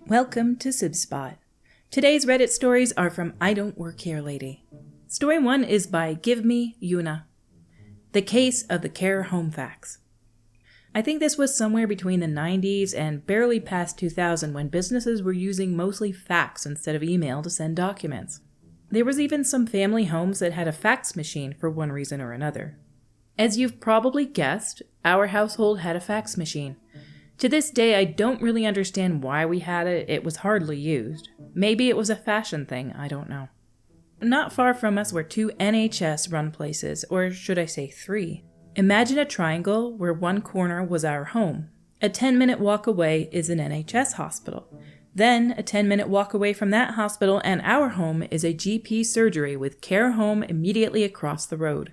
Welcome to Sib Spot. Today's Reddit stories are from IDontWorkHereLady. Story 1 is by Give Me Yuna. The Case of the Care Home Fax. I think this was somewhere between the 90s and barely past 2000 when businesses were using mostly fax instead of email to send documents. There was even some family homes that had a fax machine for one reason or another. As you've probably guessed, our household had a fax machine. To this day, I don't really understand why we had it. It was hardly used. Maybe it was a fashion thing, I don't know. Not far from us were 2 NHS-run places, or should I say 3. Imagine a triangle where one corner was our home. A 10-minute walk away is an NHS hospital. Then, a 10-minute walk away from that hospital and our home is a GP surgery with care home immediately across the road.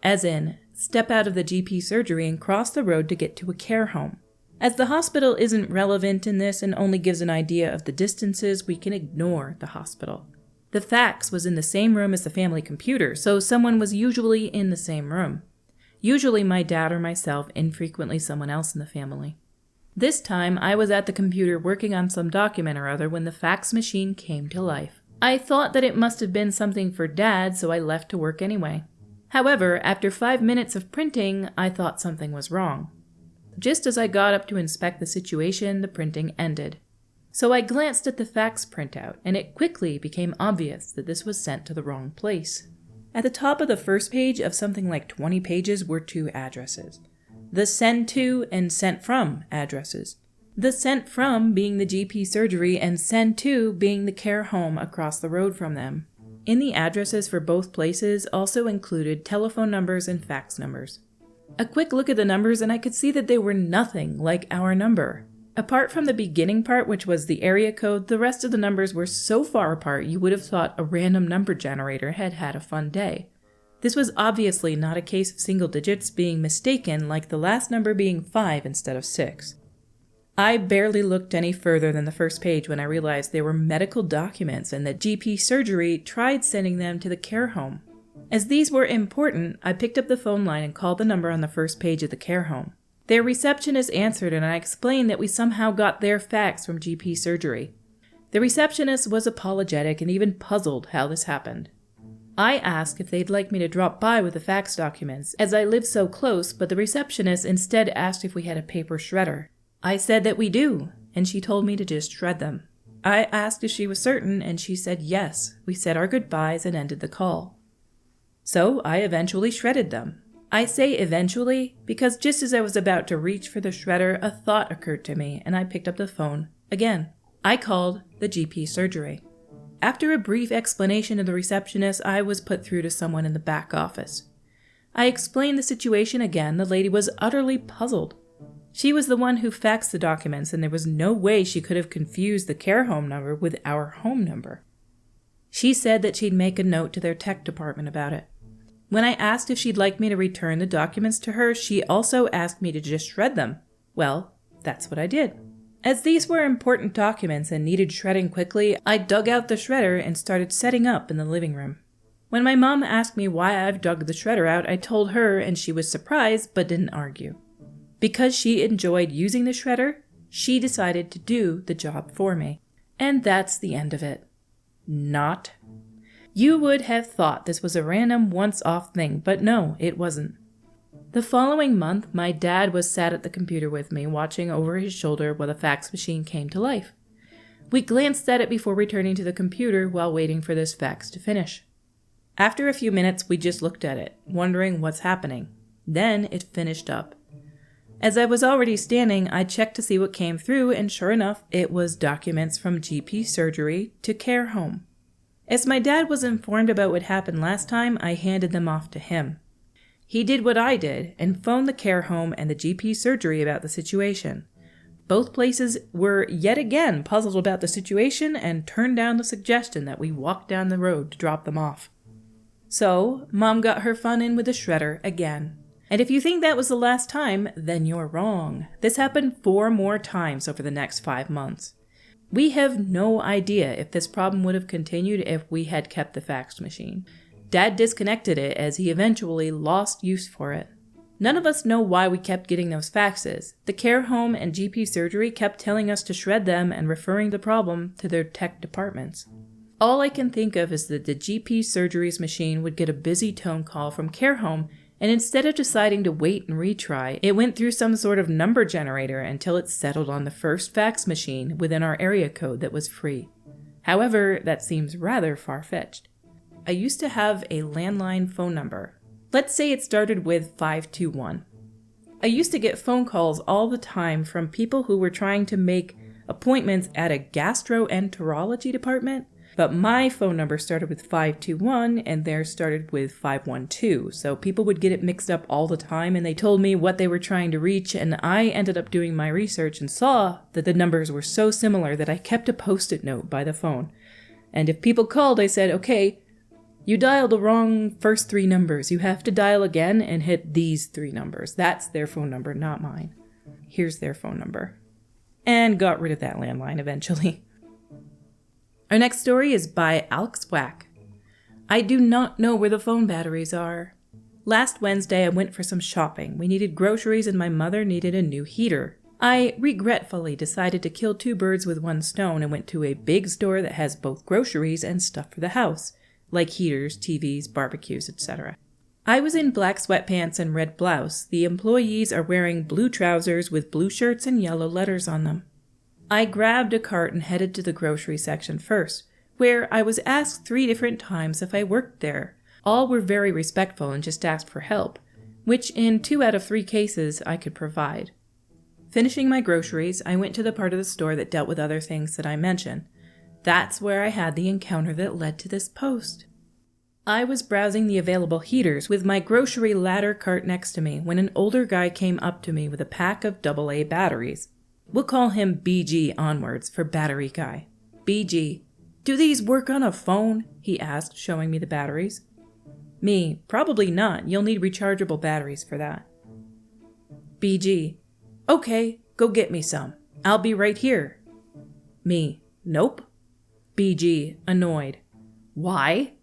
As in, step out of the GP surgery and cross the road to get to a care home. As the hospital isn't relevant in this and only gives an idea of the distances, we can ignore the hospital. The fax was in the same room as the family computer, so someone was usually in the same room. Usually my dad or myself, infrequently someone else in the family. This time, I was at the computer working on some document or other when the fax machine came to life. I thought that it must have been something for Dad, so I left to work anyway. However, after 5 minutes of printing, I thought something was wrong. Just as I got up to inspect the situation, the printing ended. So I glanced at the fax printout, and it quickly became obvious that this was sent to the wrong place. At the top of the first page of something like 20 pages were 2 addresses. The send to and sent from addresses. The sent from being the GP surgery and send to being the care home across the road from them. In the addresses for both places also included telephone numbers and fax numbers. A quick look at the numbers and I could see that they were nothing like our number. Apart from the beginning part, which was the area code, the rest of the numbers were so far apart you would have thought a random number generator had had a fun day. This was obviously not a case of single digits being mistaken, like the last number being 5 instead of 6. I barely looked any further than the first page when I realized they were medical documents and that GP surgery tried sending them to the care home. As these were important, I picked up the phone line and called the number on the first page of the care home. Their receptionist answered and I explained that we somehow got their fax from GP surgery. The receptionist was apologetic and even puzzled how this happened. I asked if they'd like me to drop by with the fax documents, as I live so close, but the receptionist instead asked if we had a paper shredder. I said that we do, and she told me to just shred them. I asked if she was certain, and she said yes. We said our goodbyes and ended the call. So I eventually shredded them. I say eventually because just as I was about to reach for the shredder, a thought occurred to me, and I picked up the phone again. I called the GP surgery. After a brief explanation to the receptionist, I was put through to someone in the back office. I explained the situation again. The lady was utterly puzzled. She was the one who faxed the documents, and there was no way she could have confused the care home number with our home number. She said that she'd make a note to their tech department about it. When I asked if she'd like me to return the documents to her, she also asked me to just shred them. Well, that's what I did. As these were important documents and needed shredding quickly, I dug out the shredder and started setting up in the living room. When my mom asked me why I've dug the shredder out, I told her and she was surprised but didn't argue. Because she enjoyed using the shredder, she decided to do the job for me. And that's the end of it. Not. You would have thought this was a random once-off thing, but no, it wasn't. The following month, my dad was sat at the computer with me, watching over his shoulder while the fax machine came to life. We glanced at it before returning to the computer while waiting for this fax to finish. After a few minutes, we just looked at it, wondering what's happening. Then it finished up. As I was already standing, I checked to see what came through, and sure enough, it was documents from GP surgery to care home. As my dad was informed about what happened last time, I handed them off to him. He did what I did and phoned the care home and the GP surgery about the situation. Both places were yet again puzzled about the situation and turned down the suggestion that we walk down the road to drop them off. So, Mom got her fun in with the shredder again. And if you think that was the last time, then you're wrong. This happened 4 more times over the next 5 months. We have no idea if this problem would have continued if we had kept the fax machine. Dad disconnected it as he eventually lost use for it. None of us know why we kept getting those faxes. The care home and GP surgery kept telling us to shred them and referring the problem to their tech departments. All I can think of is that the GP surgery's machine would get a busy tone call from care home, and instead of deciding to wait and retry, it went through some sort of number generator until it settled on the first fax machine within our area code that was free. However, that seems rather far-fetched. I used to have a landline phone number. Let's say it started with 521. I used to get phone calls all the time from people who were trying to make appointments at a gastroenterology department, but my phone number started with 521 and theirs started with 512, so people would get it mixed up all the time, and they told me what they were trying to reach, and I ended up doing my research and saw that the numbers were so similar that I kept a post-it note by the phone. And if people called, I said, okay, you dialed the wrong first 3 numbers. You have to dial again and hit these 3 numbers. That's their phone number, not mine. Here's their phone number. And got rid of that landline eventually. Our next story is by Alex Wack. I do not know where the phone batteries are. Last Wednesday, I went for some shopping. We needed groceries and my mother needed a new heater. I regretfully decided to kill 2 birds with 1 stone and went to a big store that has both groceries and stuff for the house, like heaters, TVs, barbecues, etc. I was in black sweatpants and red blouse. The employees are wearing blue trousers with blue shirts and yellow letters on them. I grabbed a cart and headed to the grocery section first, where I was asked 3 different times if I worked there. All were very respectful and just asked for help, which in 2 out of 3 cases I could provide. Finishing my groceries, I went to the part of the store that dealt with other things that I mentioned. That's where I had the encounter that led to this post. I was browsing the available heaters with my grocery ladder cart next to me when an older guy came up to me with a pack of AA batteries. We'll call him BG onwards for battery guy. BG, do these work on a phone? He asked, showing me the batteries. Me, probably not. You'll need rechargeable batteries for that. BG, okay, go get me some. I'll be right here. Me, nope. BG, annoyed. Why?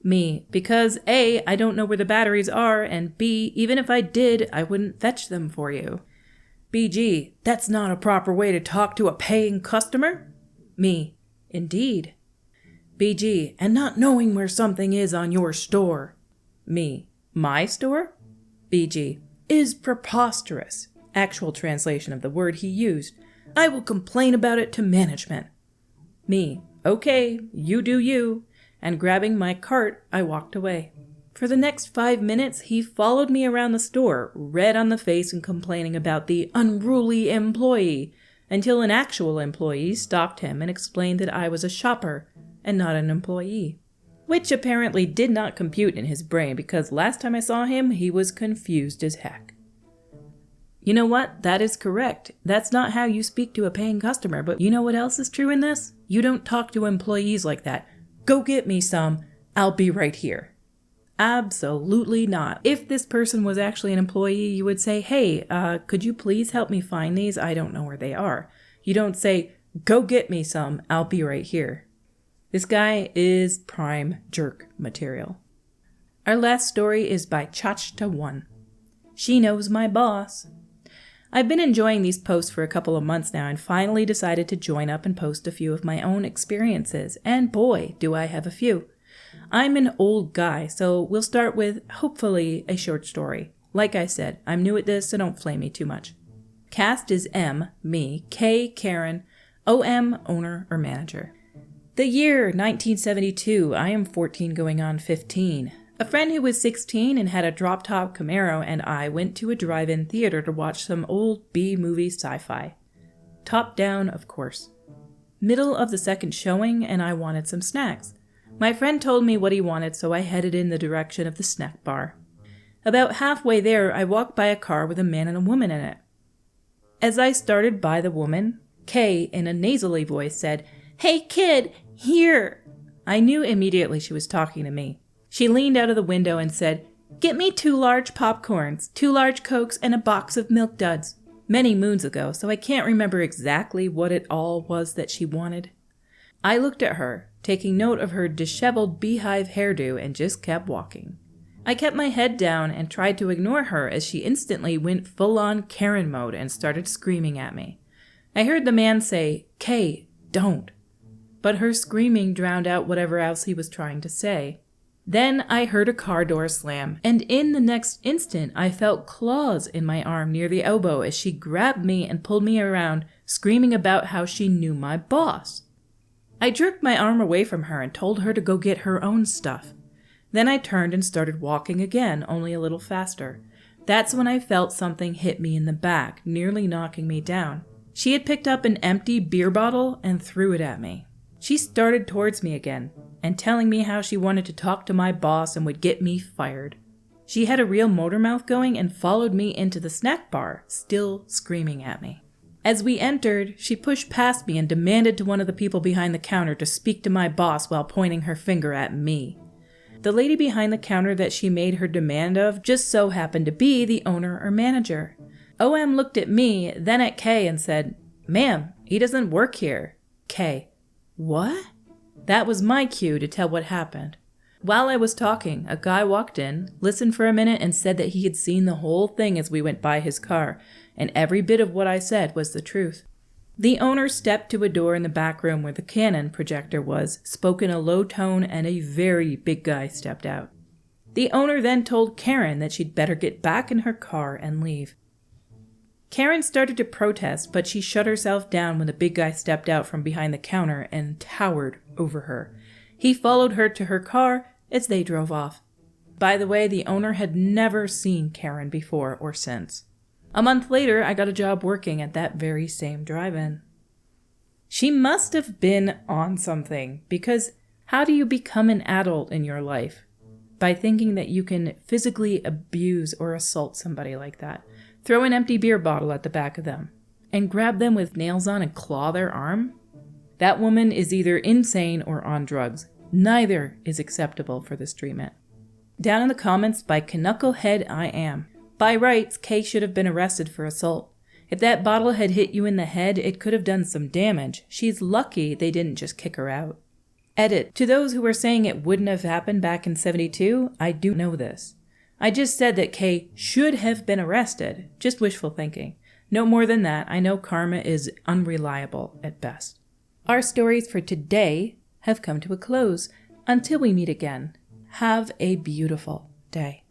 Me, because A, I don't know where the batteries are, and B, even if I did, I wouldn't fetch them for you. BG, that's not a proper way to talk to a paying customer? Me, indeed. BG, and not knowing where something is on your store. Me, my store? BG, is preposterous. Actual translation of the word he used. I will complain about it to management. Me, okay, you do you. And grabbing my cart, I walked away. For the next 5 minutes, he followed me around the store, red on the face and complaining about the unruly employee, until an actual employee stopped him and explained that I was a shopper and not an employee. Which apparently did not compute in his brain because last time I saw him, he was confused as heck. You know what? That is correct. That's not how you speak to a paying customer, but you know what else is true in this? You don't talk to employees like that. Go get me some. I'll be right here. Absolutely not. If this person was actually an employee, you would say, hey, could you please help me find these? I don't know where they are. You don't say, go get me some. I'll be right here. This guy is prime jerk material. Our last story is by Chachta1. She knows my boss. I've been enjoying these posts for a couple of months now and finally decided to join up and post a few of my own experiences. And boy, do I have a few. I'm an old guy, so we'll start with, hopefully, a short story. Like I said, I'm new at this, so don't flame me too much. Cast is M, me, K, Karen, OM, owner or manager. The year 1972, I am 14 going on 15. A friend who was 16 and had a drop-top Camaro and I went to a drive-in theater to watch some old B-movie sci-fi. Top down, of course. Middle of the second showing and I wanted some snacks. My friend told me what he wanted, so I headed in the direction of the snack bar. About halfway there, I walked by a car with a man and a woman in it. As I started by the woman, Kay, in a nasally voice, said, "Hey kid, here!" I knew immediately she was talking to me. She leaned out of the window and said, "Get me 2 large popcorns, 2 large Cokes, and a box of Milk Duds." Many moons ago, so I can't remember exactly what it all was that she wanted. I looked at her, taking note of her disheveled beehive hairdo, and just kept walking. I kept my head down and tried to ignore her as she instantly went full-on Karen mode and started screaming at me. I heard the man say, "Kay, don't." But her screaming drowned out whatever else he was trying to say. Then I heard a car door slam, and in the next instant I felt claws in my arm near the elbow as she grabbed me and pulled me around, screaming about how she knew my boss. I jerked my arm away from her and told her to go get her own stuff. Then I turned and started walking again, only a little faster. That's when I felt something hit me in the back, nearly knocking me down. She had picked up an empty beer bottle and threw it at me. She started towards me again, and telling me how she wanted to talk to my boss and would get me fired. She had a real motor mouth going and followed me into the snack bar, still screaming at me. As we entered, she pushed past me and demanded to one of the people behind the counter to speak to my boss while pointing her finger at me. The lady behind the counter that she made her demand of just so happened to be the owner or manager. OM looked at me, then at Kay and said, "Ma'am, he doesn't work here." Kay, "What?" That was my cue to tell what happened. While I was talking, a guy walked in, listened for a minute, and said that he had seen the whole thing as we went by his car, and every bit of what I said was the truth. The owner stepped to a door in the back room where the Canon projector was, spoke in a low tone, and a very big guy stepped out. The owner then told Karen that she'd better get back in her car and leave. Karen started to protest, but she shut herself down when the big guy stepped out from behind the counter and towered over her. He followed her to her car as they drove off. By the way, the owner had never seen Karen before or since. A month later, I got a job working at that very same drive-in. She must have been on something, because how do you become an adult in your life? By thinking that you can physically abuse or assault somebody like that. Throw an empty beer bottle at the back of them, and grab them with nails on and claw their arm? That woman is either insane or on drugs. Neither is acceptable for this treatment. Down in the comments by Knucklehead I Am. By rights, Kay should have been arrested for assault. If that bottle had hit you in the head, it could have done some damage. She's lucky they didn't just kick her out. Edit. To those who are saying it wouldn't have happened back in '72, I do know this. I just said that Kay should have been arrested. Just wishful thinking. No more than that. I know karma is unreliable at best. Our stories for today have come to a close. Until we meet again, have a beautiful day.